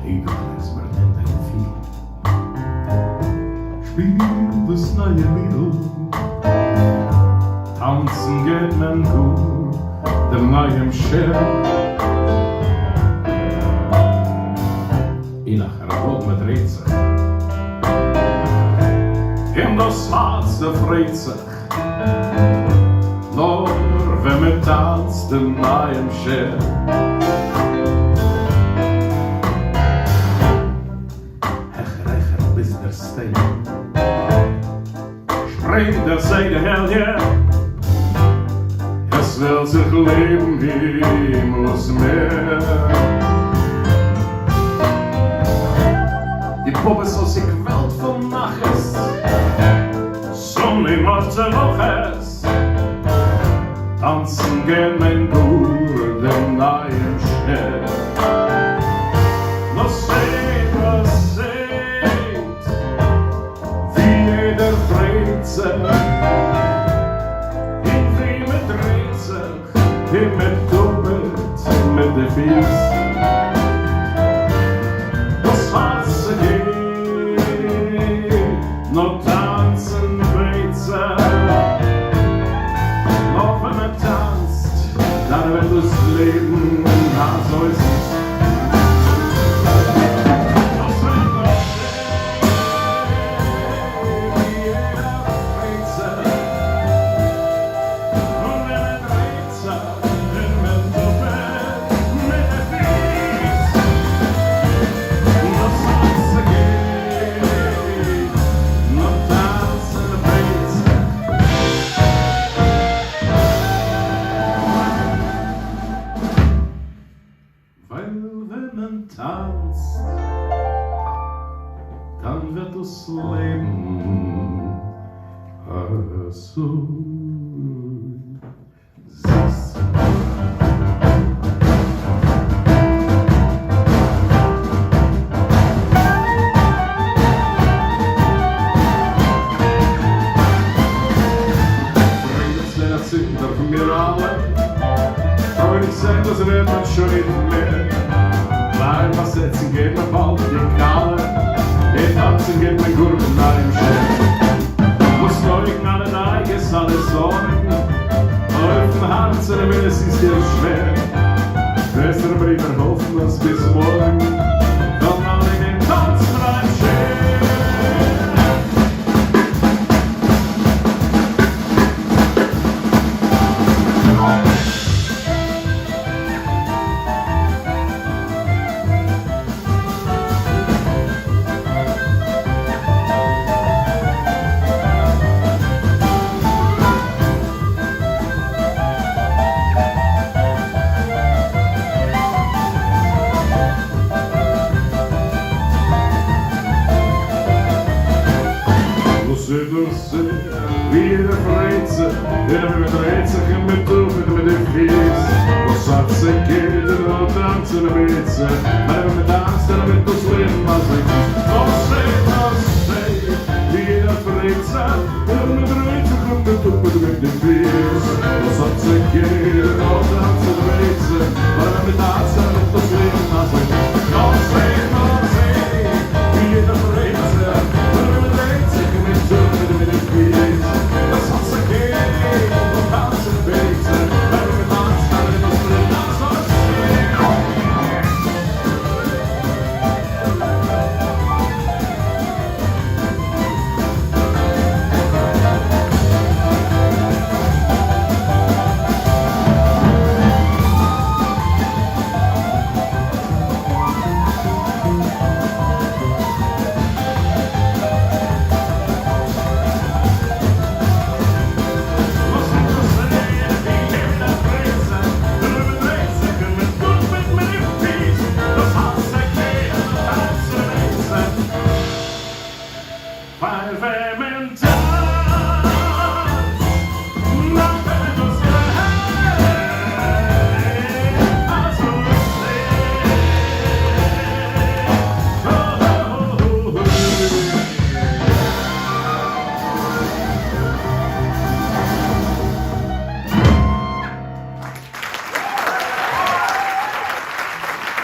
Lieder Klezmer nennt ein viel. Spielt das neue Lied, tanzen geht man gut, dem Nayer Sher. In nachher Rot mit dreht sich, in das Herz der freut sich, nur wenn man tanzt dem Nayer Sher. Springt der Seide hell, yeah. Es will sich leben wie muss mehr. Die Puppe soll sich Welt von Naches, Sonne Morte Woches. Tanzen geht mein Gur, dem Nayer Sher. Was seht, wie jeder freut sich, in wie man dreht sich, wie man tubbelt mit der Fies. Das Wasser geht, noch tanzen dreht sich, noch wenn man tanzt, dann wird das Leben so ist es. Wenn man tanzt, dann wird das Leben so süß. Bring das Leder Zinder von mir alle, aber ich sag, das wird man schon nicht mehr. Weil was setzen geht mir bald die Kalle, die tanzen geht mir gut und Nayer Sher. Muss leuchten alle Neiges, alle Sorgen, auf dem Herzen, wenn es ist dir schwer. Schwester, Brüder, hoffen uns bis morgen, dann alle in den Tanzen Nayer Sher. Wie jeder freut sich, der dreht sich in mit Tuffet mit den Fies. Was hat sich geht, und tanzen mit sich, aber wenn man tanzt, dann wird das Leben was ich ist. Was seht, wie jeder freut sich, der dreht sich in mit Tuffet mit den Fies. Was hat sich geht,